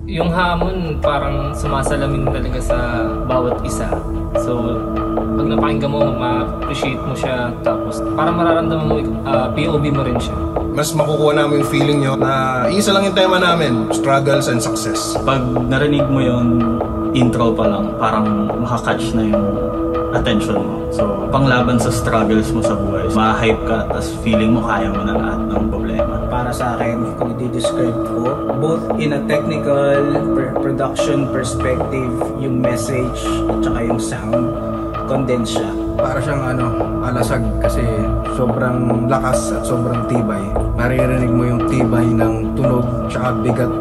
Yung hamon parang sumasalamin talaga sa bawat isa. So, pag napakinggan mo, ma-appreciate mo siya, tapos parang mararamdaman mo, POV mo rin siya. Mas makukuha namin yung feeling nyo na isa lang yung tema namin, struggles and success. Pag narinig mo yung intro pa lang, parang makakatch na yung attention mo. So, panglaban sa struggles mo sa buhay, ma-hype ka, tapos feeling mo kaya mo na lahat ng problema. Para sa akin, kung i-describe ko, both in a technical production perspective, yung message at saka yung sound, condense siya. Para siyang alasag kasi sobrang lakas at sobrang tibay. Maririnig mo yung tibay ng tunog tsaka bigat